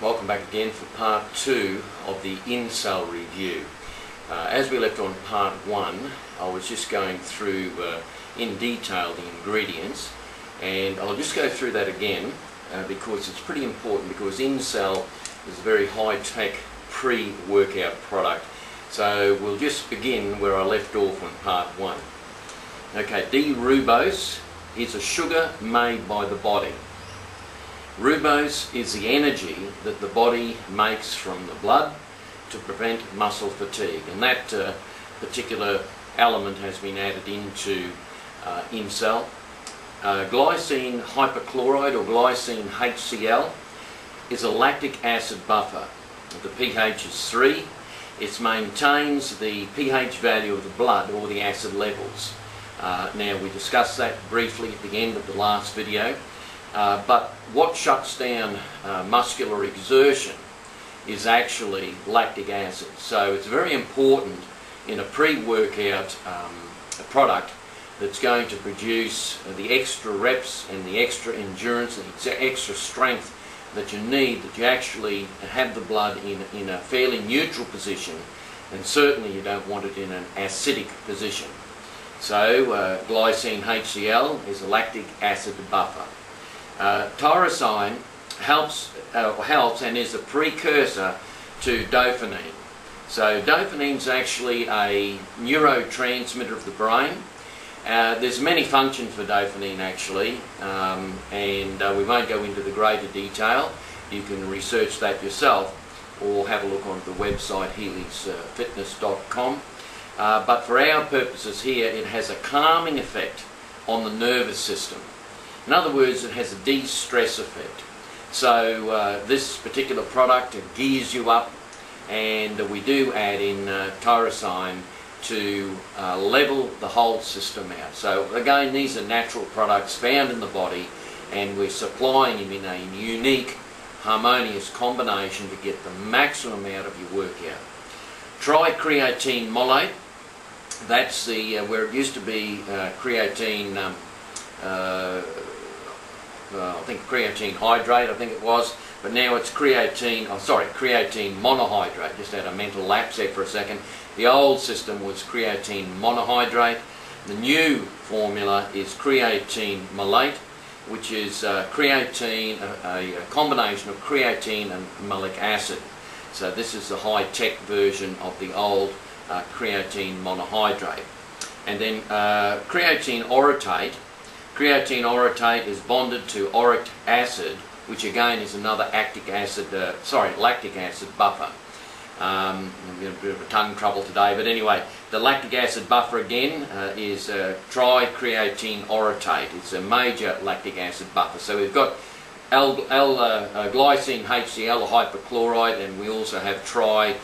Welcome back again for part 2 of the Incell review. As we left on part 1, I was just going through in detail the ingredients, and I'll just go through that again because it's pretty important, because Incell is a very high-tech pre-workout product. So we'll just begin where I left off on part 1. Okay, D-ribose is a sugar made by the body. Ribose is the energy that the body makes from the blood to prevent muscle fatigue, and that particular element has been added into Incell. Glycine hypochlorite, or glycine HCl, is a lactic acid buffer. The pH is 3. It maintains the pH value of the blood, or the acid levels. Now, we discussed that briefly at the end of the last video. But what shuts down muscular exertion is actually lactic acid. So it's very important in a pre-workout product that's going to produce the extra reps and the extra endurance and the extra strength that you need, that you actually have the blood in a fairly neutral position, and certainly you don't want it in an acidic position. So glycine HCl is a lactic acid buffer. Tyrosine helps and is a precursor to dopamine. So dopamine is actually a neurotransmitter of the brain. There's many functions for dopamine actually, and we won't go into the greater detail. You can research that yourself or have a look on the website healysfitness.com. But for our purposes here, it has a calming effect on the nervous system. In other words, it has a de-stress effect. So this particular product gears you up, and we do add in tyrosine to level the whole system out. So again, these are natural products found in the body, and we're supplying them in a unique, harmonious combination to get the maximum out of your workout. Try creatine molate. That's the where it used to be creatine. I think creatine hydrate, I think it was, but now it's creatine monohydrate. Just had a mental lapse there for a second. The old system was creatine monohydrate. The new formula is creatine malate, which is creatine, a combination of creatine and malic acid. So this is the high-tech version of the old creatine monohydrate. And then creatine orotate. Creatine orotate is bonded to auric acid, which again is another lactic acid buffer. I'm getting a bit of a tongue trouble today, but anyway, the lactic acid buffer again is tri-creatine orotate. It's a major lactic acid buffer. So we've got glycine HCl, or hypochlorite, and we also have tri-creatine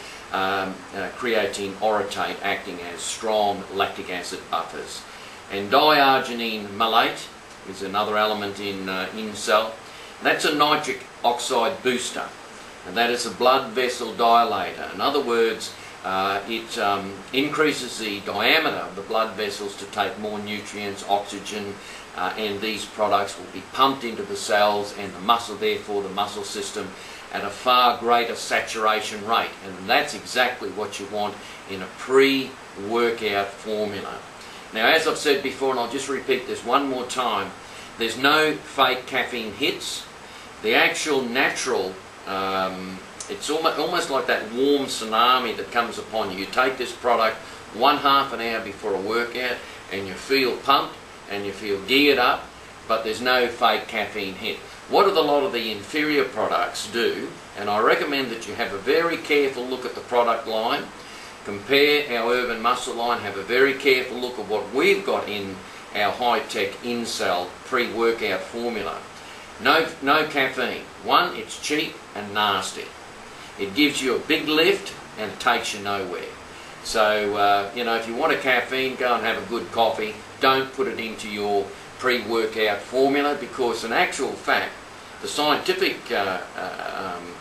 orotate acting as strong lactic acid buffers. And diarginine malate is another element in Incell. That's a nitric oxide booster, and that is a blood vessel dilator. In other words, it increases the diameter of the blood vessels to take more nutrients, oxygen, and these products will be pumped into the cells and the muscle, therefore the muscle system, at a far greater saturation rate. And that's exactly what you want in a pre-workout formula. Now, as I've said before, and I'll just repeat this one more time, there's no fake caffeine hits. The actual natural, it's almost like that warm tsunami that comes upon you. You take this product 1/2 an hour before a workout, and you feel pumped and you feel geared up, but there's no fake caffeine hit. What do a lot of the inferior products do? And I recommend that you have a very careful look at the product line. Compare our Urban Muscle line, have a very careful look at what we've got in our high-tech Incell pre-workout formula. No caffeine. One, it's cheap and nasty. It gives you a big lift and it takes you nowhere. So, if you want a caffeine, go and have a good coffee. Don't put it into your pre-workout formula, because in actual fact, the scientific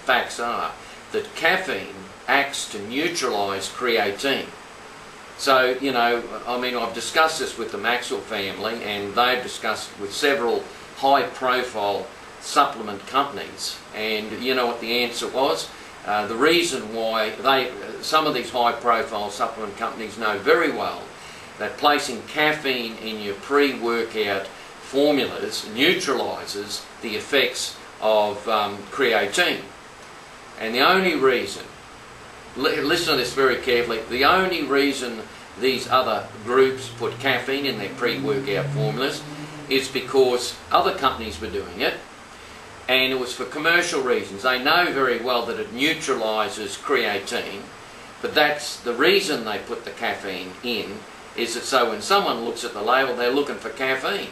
facts are that caffeine acts to neutralize creatine. So, I've discussed this with the Maxwell family, and they've discussed with several high-profile supplement companies, and you know what the answer was? The reason why some of these high-profile supplement companies know very well that placing caffeine in your pre-workout formulas neutralises the effects of creatine. And the only reason, listen to this very carefully, the only reason these other groups put caffeine in their pre-workout formulas is because other companies were doing it, and it was for commercial reasons. They know very well that it neutralises creatine, but that's the reason they put the caffeine in, is that so when someone looks at the label, they're looking for caffeine.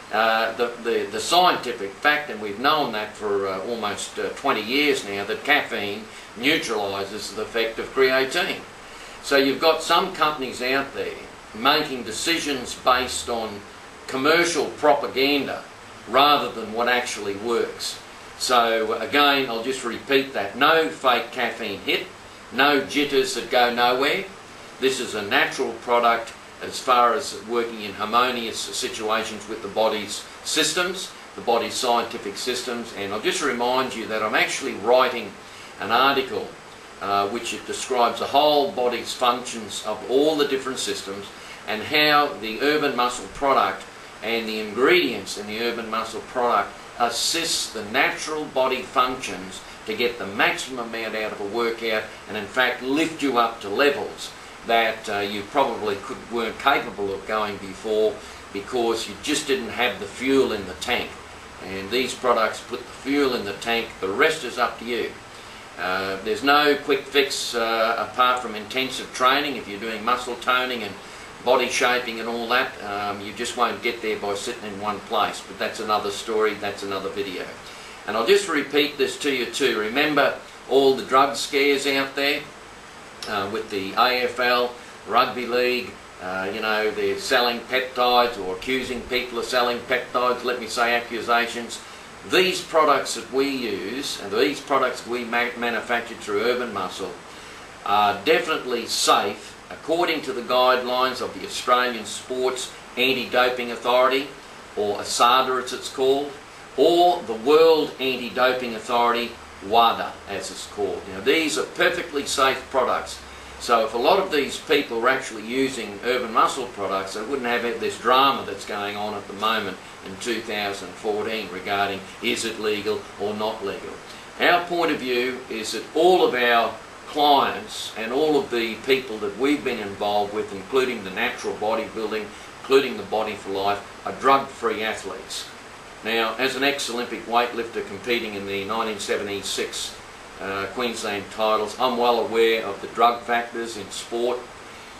The scientific fact, and we've known that for almost 20 years now, that caffeine neutralises the effect of creatine. So you've got some companies out there making decisions based on commercial propaganda rather than what actually works. So again, I'll just repeat that. No fake caffeine hit, no jitters that go nowhere. This is a natural product as far as working in harmonious situations with the body's systems, the body's scientific systems. And I'll just remind you that I'm actually writing an article which it describes the whole body's functions of all the different systems and how the Urban Muscle product and the ingredients in the Urban Muscle product assist the natural body functions to get the maximum amount out of a workout, and in fact lift you up to levels that you probably weren't capable of going before because you just didn't have the fuel in the tank. And these products put the fuel in the tank. The rest is up to you. There's no quick fix apart from intensive training. If you're doing muscle toning and body shaping and all that, you just won't get there by sitting in one place. But that's another story, that's another video. And I'll just repeat this to you too. Remember all the drug scares out there with the AFL, Rugby League, you know, they're selling peptides or accusing people of selling peptides, let me say accusations. These products that we use and these products we manufacture through Urban Muscle are definitely safe according to the guidelines of the Australian Sports Anti-Doping Authority, or ASADA as it's called, or the World Anti-Doping Authority, WADA as it's called. Now these are perfectly safe products. So if a lot of these people were actually using Urban Muscle products, they wouldn't have this drama that's going on at the moment in 2014 regarding is it legal or not legal. Our point of view is that all of our clients and all of the people that we've been involved with, including the natural bodybuilding, including the Body for Life, are drug-free athletes. Now, as an ex-Olympic weightlifter competing in the 1976 Queensland titles, I'm well aware of the drug factors in sport.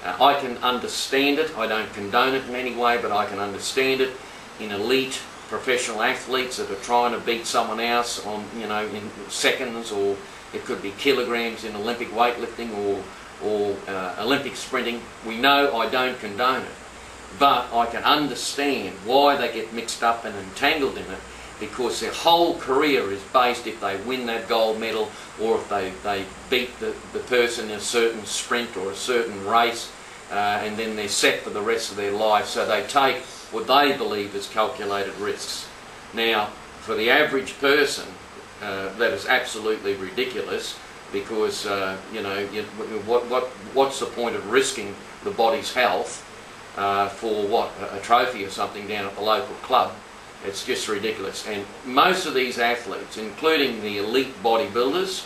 I can understand it. I don't condone it in any way, but I can understand it in elite professional athletes that are trying to beat someone else on, you know, in seconds, or it could be kilograms in Olympic weightlifting or Olympic sprinting. We know I don't condone it, but I can understand why they get mixed up and entangled in it, because their whole career is based if they win that gold medal or if they beat the person in a certain sprint or a certain race, and then they're set for the rest of their life. So they take what they believe is calculated risks. Now, for the average person, that is absolutely ridiculous, because you know, what's the point of risking the body's health for what, a trophy or something down at the local club? It's just ridiculous. And most of these athletes, including the elite bodybuilders,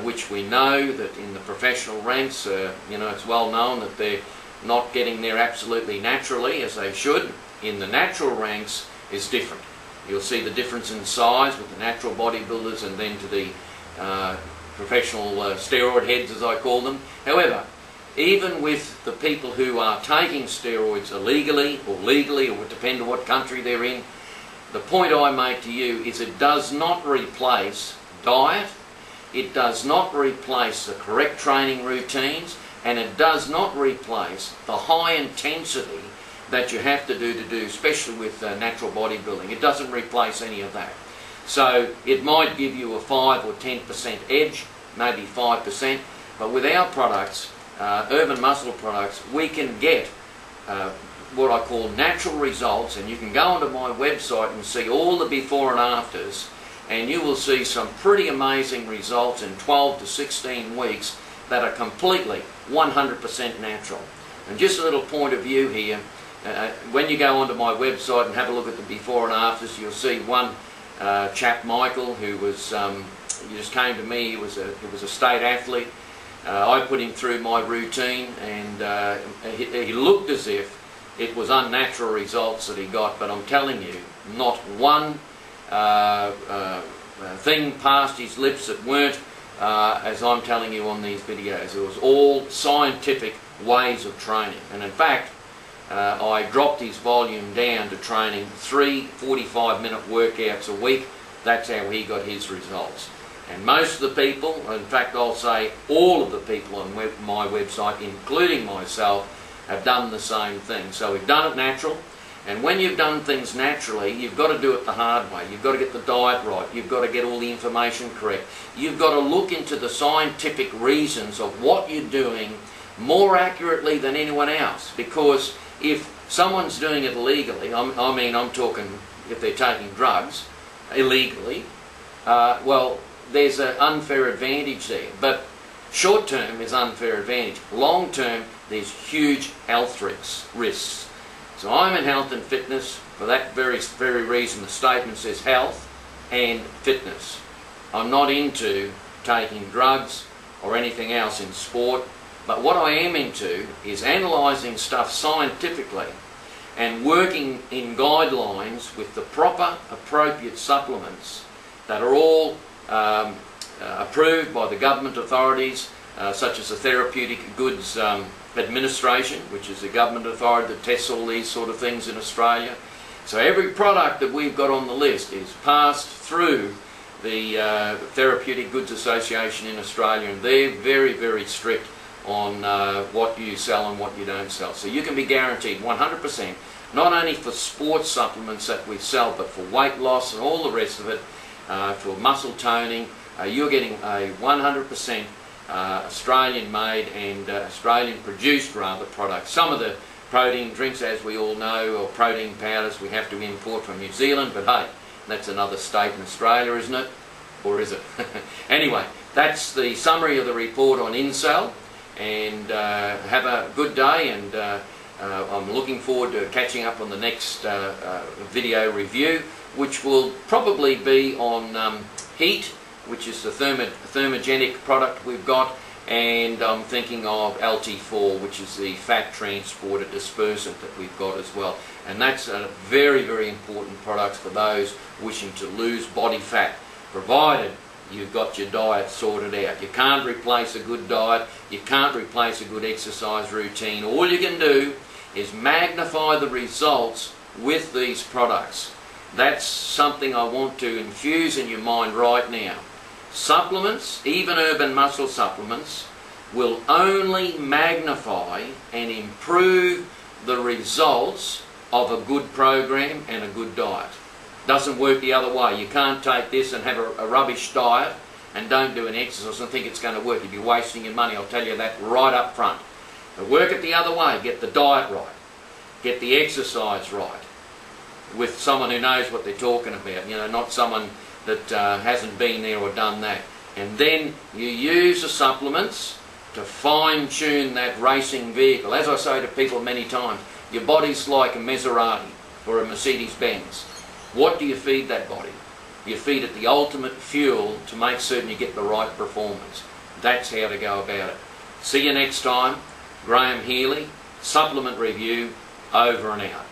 which we know that in the professional ranks, you know, it's well known that they're not getting there absolutely naturally as they should. In the natural ranks is different. You'll see the difference in size with the natural bodybuilders and then to the professional steroid heads, as I call them. However, even with the people who are taking steroids illegally or legally, or would depend on what country they're in, the point I make to you is it does not replace diet, it does not replace the correct training routines, and it does not replace the high intensity that you have to do, especially with natural bodybuilding. It doesn't replace any of that. So it might give you a 5 or 10% edge, maybe 5%, but with our products, Urban Muscle products, we can get what I call natural results, and you can go onto my website and see all the before and afters, and you will see some pretty amazing results in 12 to 16 weeks that are completely 100% natural. And just a little point of view here, when you go onto my website and have a look at the before and afters, you'll see one chap, Michael, who was he just came to me. He was a state athlete. I put him through my routine, and he looked as if it was unnatural results that he got, but I'm telling you, not one thing passed his lips that weren't as I'm telling you on these videos. It was all scientific ways of training, and in fact I dropped his volume down to training 3 45-minute workouts a week. That's how he got his results. And most of the people, in fact I'll say all of the people on my website, including myself, have done the same thing. So we've done it natural, and when you've done things naturally, you've got to do it the hard way. You've got to get the diet right, you've got to get all the information correct, you've got to look into the scientific reasons of what you're doing more accurately than anyone else. Because if someone's doing it illegally, I'm talking if they're taking drugs illegally, well, there's an unfair advantage there. But short term is unfair advantage. Long term, there's huge health risks. So I'm in health and fitness for that very reason. The statement says health and fitness. I'm not into taking drugs or anything else in sport, but what I am into is analysing stuff scientifically and working in guidelines with the proper, appropriate supplements that are all approved by the government authorities, such as the Therapeutic Goods Administration, which is the government authority that tests all these sort of things in Australia. So every product that we've got on the list is passed through the Therapeutic Goods Association in Australia, and they're very strict on what you sell and what you don't sell. So you can be guaranteed 100%, not only for sports supplements that we sell, but for weight loss and all the rest of it, for muscle toning, you're getting a 100% Australian made and Australian produced rather products. Some of the protein drinks, as we all know, or protein powders, we have to import from New Zealand, but hey, that's another state in Australia, isn't it? Or is it? Anyway, that's the summary of the report on Incell, and have a good day, and I'm looking forward to catching up on the next video review, which will probably be on heat, which is the thermogenic product we've got, and I'm thinking of LT4, which is the fat transporter dispersant that we've got as well. And that's a very important product for those wishing to lose body fat, provided you've got your diet sorted out. You can't replace a good diet, you can't replace a good exercise routine. All you can do is magnify the results with these products. That's something I want to infuse in your mind right now. Supplements, even urban muscle supplements, will only magnify and improve the results of a good program and a good diet. Doesn't work the other way. You can't take this and have a rubbish diet and don't do an exercise and think it's going to work. You'll be wasting your money, I'll tell you that right up front. But work it the other way. Get the diet right. Get the exercise right. With someone who knows what they're talking about, you know, not someone that hasn't been there or done that. And then you use the supplements to fine-tune that racing vehicle. As I say to people many times, your body's like a Maserati or a Mercedes-Benz. What do you feed that body? You feed it the ultimate fuel to make certain you get the right performance. That's how to go about it. See you next time. Graham Healy, Supplement Review, over and out.